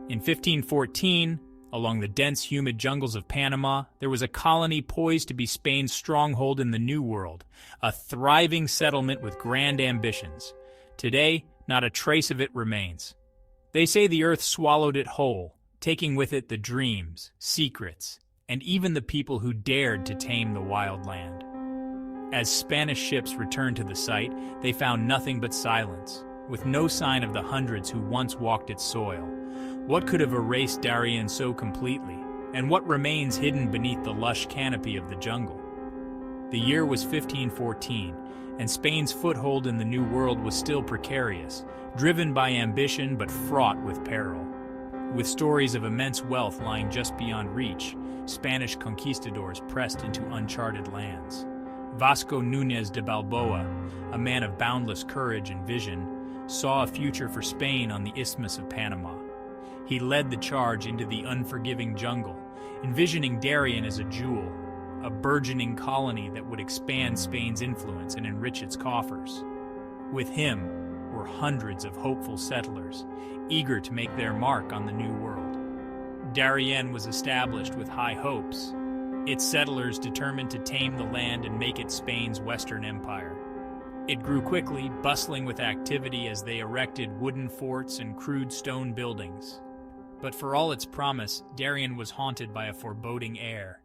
In 1514, along the dense, humid jungles of Panama, there was a colony poised to be Spain's stronghold in the New World, a thriving settlement with grand ambitions. Today, not a trace of it remains. They say the earth swallowed it whole, taking with it the dreams, secrets, and even the people who dared to tame the wild land. As Spanish ships returned to the site, they found nothing but silence, with no sign of the hundreds who once walked its soil. What could have erased Darien so completely, and what remains hidden beneath the lush canopy of the jungle? The year was 1514, and Spain's foothold in the New World was still precarious, driven by ambition but fraught with peril. With stories of immense wealth lying just beyond reach, Spanish conquistadors pressed into uncharted lands. Vasco Núñez de Balboa, a man of boundless courage and vision, saw a future for Spain on the Isthmus of Panama. He led the charge into the unforgiving jungle, envisioning Darien as a jewel, a burgeoning colony that would expand Spain's influence and enrich its coffers. With him were hundreds of hopeful settlers, eager to make their mark on the New World. Darien was established with high hopes, its settlers determined to tame the land and make it Spain's Western Empire. It grew quickly, bustling with activity as they erected wooden forts and crude stone buildings. But for all its promise, Darien was haunted by a foreboding air.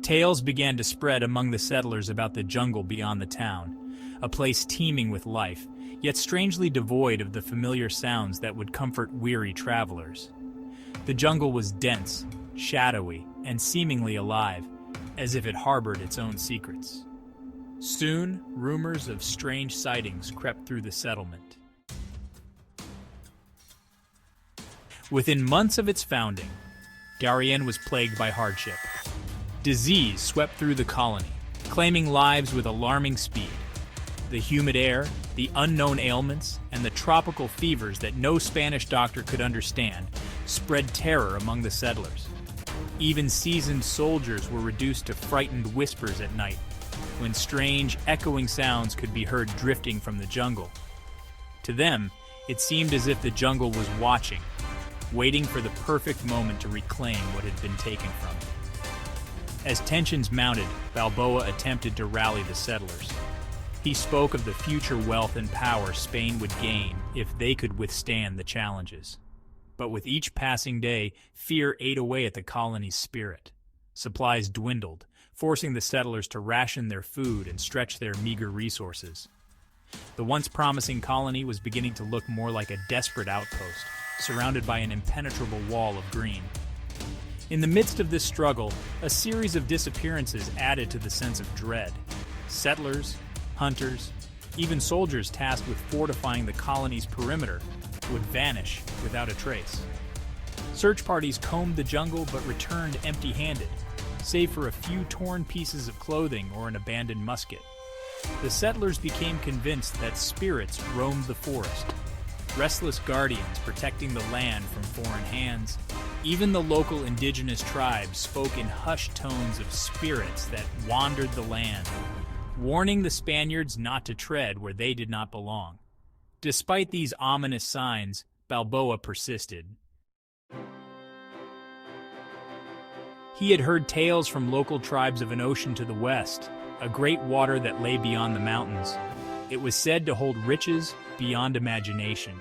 Tales began to spread among the settlers about the jungle beyond the town, a place teeming with life, yet strangely devoid of the familiar sounds that would comfort weary travelers. The jungle was dense, shadowy, and seemingly alive, as if it harbored its own secrets. Soon, rumors of strange sightings crept through the settlement. Within months of its founding, Darien was plagued by hardship. Disease swept through the colony, claiming lives with alarming speed. The humid air, the unknown ailments, and the tropical fevers that no Spanish doctor could understand spread terror among the settlers. Even seasoned soldiers were reduced to frightened whispers at night, when strange, echoing sounds could be heard drifting from the jungle. To them, it seemed as if the jungle was watching, waiting for the perfect moment to reclaim what had been taken from it. As tensions mounted, Balboa attempted to rally the settlers. He spoke of the future wealth and power Spain would gain if they could withstand the challenges. But with each passing day, fear ate away at the colony's spirit. Supplies dwindled, forcing the settlers to ration their food and stretch their meager resources. The once promising colony was beginning to look more like a desperate outpost, surrounded by an impenetrable wall of green. In the midst of this struggle, a series of disappearances added to the sense of dread. Settlers, hunters, even soldiers tasked with fortifying the colony's perimeter would vanish without a trace. Search parties combed the jungle but returned empty-handed, save for a few torn pieces of clothing or an abandoned musket. The settlers became convinced that spirits roamed the forest, restless guardians protecting the land from foreign hands. Even the local indigenous tribes spoke in hushed tones of spirits that wandered the land, warning the Spaniards not to tread where they did not belong. Despite these ominous signs, Balboa persisted. He had heard tales from local tribes of an ocean to the west, a great water that lay beyond the mountains. It was said to hold riches beyond imagination.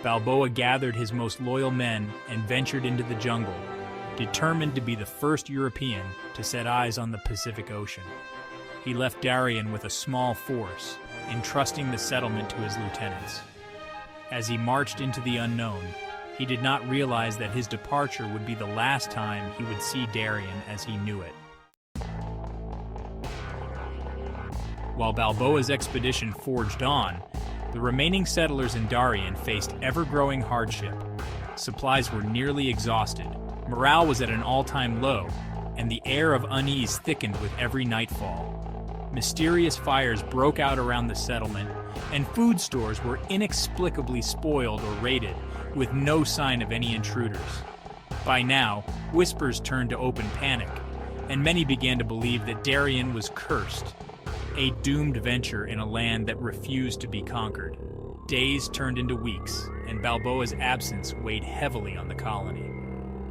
Balboa gathered his most loyal men and ventured into the jungle, determined to be the first European to set eyes on the Pacific Ocean. He left Darien with a small force, entrusting the settlement to his lieutenants. As he marched into the unknown, he did not realize that his departure would be the last time he would see Darien as he knew it. While Balboa's expedition forged on, the remaining settlers in Darien faced ever-growing hardship. Supplies were nearly exhausted, morale was at an all-time low, and the air of unease thickened with every nightfall. Mysterious fires broke out around the settlement, and food stores were inexplicably spoiled or raided, with no sign of any intruders. By now, whispers turned to open panic, and many began to believe that Darien was cursed. a doomed venture in a land that refused to be conquered. Days turned into weeks, and Balboa's absence weighed heavily on the colony.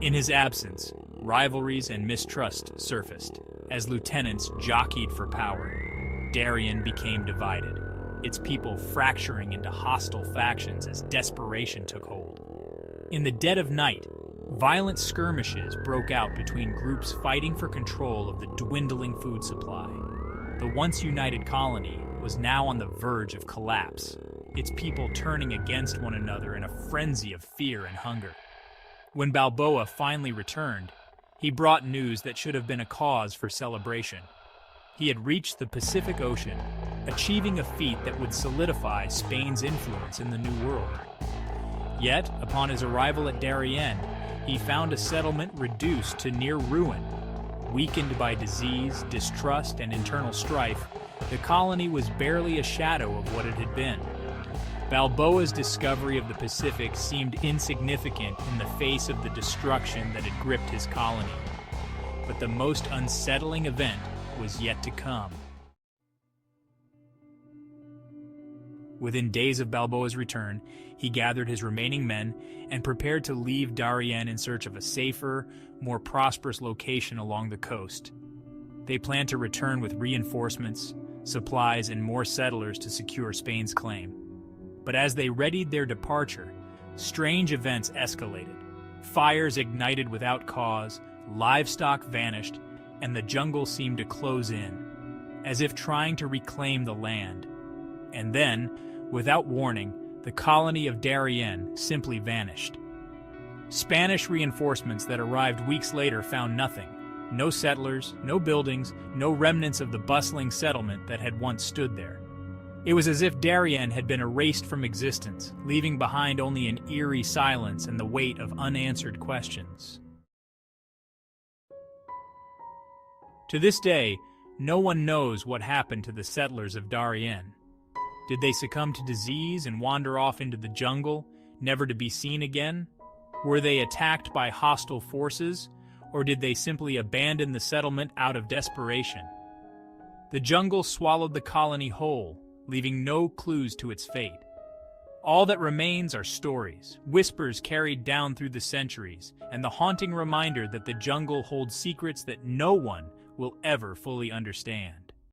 In his absence, rivalries and mistrust surfaced. As lieutenants jockeyed for power, Darien became divided, its people fracturing into hostile factions as desperation took hold. In the dead of night, violent skirmishes broke out between groups fighting for control of the dwindling food supply. The once united colony was now on the verge of collapse, its people turning against one another in a frenzy of fear and hunger. When Balboa finally returned, he brought news that should have been a cause for celebration. He had reached the Pacific Ocean, achieving a feat that would solidify Spain's influence in the New World. Yet, upon his arrival at Darien, he found a settlement reduced to near ruin. Weakened by disease, distrust, and internal strife, the colony was barely a shadow of what it had been. Balboa's discovery of the Pacific seemed insignificant in the face of the destruction that had gripped his colony. But the most unsettling event was yet to come. Within days of Balboa's return, he gathered his remaining men and prepared to leave Darien in search of a safer, more prosperous location along the coast. They planned to return with reinforcements, supplies, and more settlers to secure Spain's claim. But as they readied their departure, strange events escalated. Fires ignited without cause, livestock vanished, and the jungle seemed to close in, as if trying to reclaim the land. And then, without warning, the colony of Darien simply vanished. Spanish reinforcements that arrived weeks later found nothing. No settlers, no buildings, no remnants of the bustling settlement that had once stood there. It was as if Darien had been erased from existence, leaving behind only an eerie silence and the weight of unanswered questions. To this day, no one knows what happened to the settlers of Darien. Did they succumb to disease and wander off into the jungle, never to be seen again? Were they attacked by hostile forces, or did they simply abandon the settlement out of desperation? The jungle swallowed the colony whole, leaving no clues to its fate. All that remains are stories, whispers carried down through the centuries, and the haunting reminder that the jungle holds secrets that no one will ever fully understand.